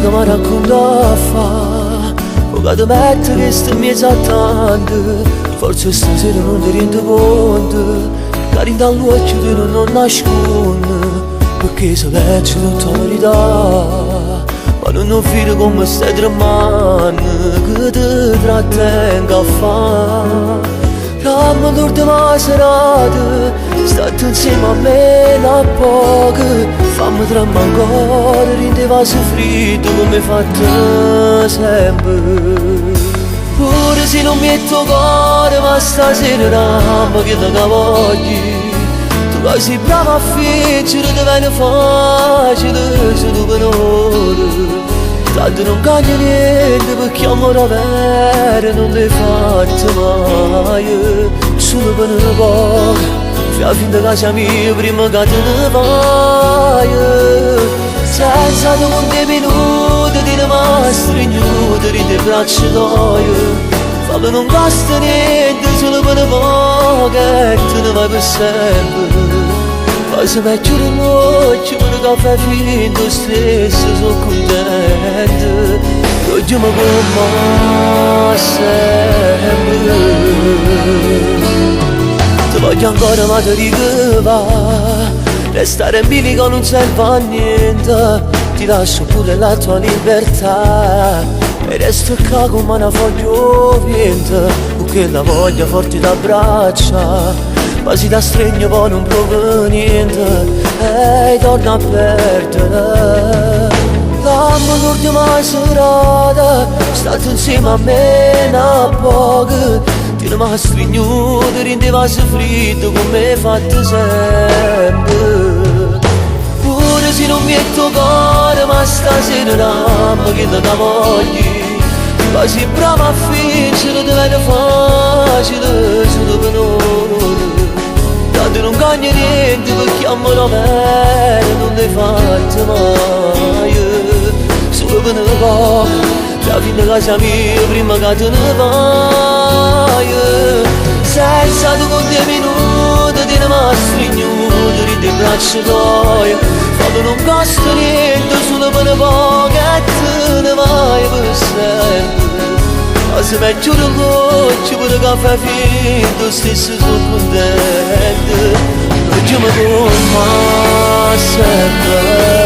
che mi racconta o che ti mette che sta in mezzo a tanto, forse stasera non ti rendi conto, che dall'occhio tu non nascondi, perché se legge tutta la verità, ma non fare come stai tremando, che ti trattenga a fare. Dammi l'ultima serata, state insieme a me da poco, fammi tremare ancora, rendeva soffritto come fatto sempre. Pure se non metto cuore, ma stasera dammi che te voglio, tu che sei brava a figgere, ti viene facile solo per ora. Tanto non cambia niente perché amore vero non l'hai fatto mai, solo per un po', fai finta che sia mia prima che te ne vai. Senza tu con 10 minuti ti rimane stringnuto in te braccia tue, fammi non costa niente solo per un po' che te ne vai per sempre. Poi se mi chiudo l'occhio per che fai finto stesso sono contento, oggi mi come sempre. Ti voglio ancora ma ti dico va, restare in bilico non serve a niente, ti lascio pure la tua libertà e resto qua come una foglia vento, perché la voglia forte t'abbraccia. Ma si da stregno poi non provo niente e torna a perdere. Dammi l'ultima serata, state insieme a me da poco, ti rimane stregnuto, rendeva soffritto come hai fatto sempre. Pure se non metto cuore, ma stasera dammi che te voglio, ma sei brava a fingere, ti viene facile solo per ora. Tanto non cambia niente perché amore vero non l'hai fatto mai, solo per un po', fai finta che sia mia prima che te ne vai. Senza tu con 10 minuti ti rimane stringnuto in te braccia tue, quando non costa niente solo per un po' che te ne vai per sempre. Ma se mi chiudo l'occhio pure che fai finto stesso sono contento, oggi mi come sempre.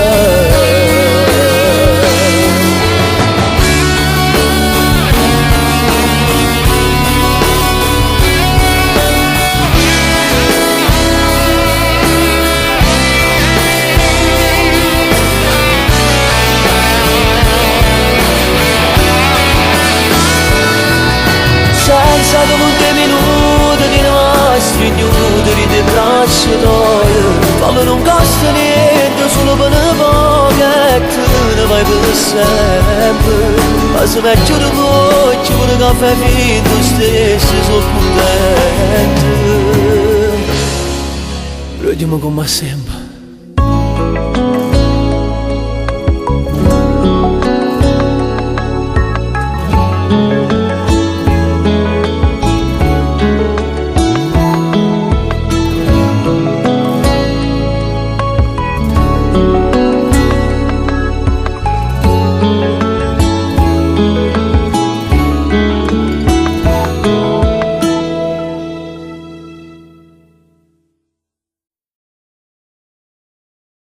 Senza dopo 3 minuti ti rimane stringnuto in te braccia tue, fammi non costa niente solo per un po' che te ne vai per sempre. Ma se mi chiudo l'occhio pure che fai finto stesso sono contento, vediamo come sempre.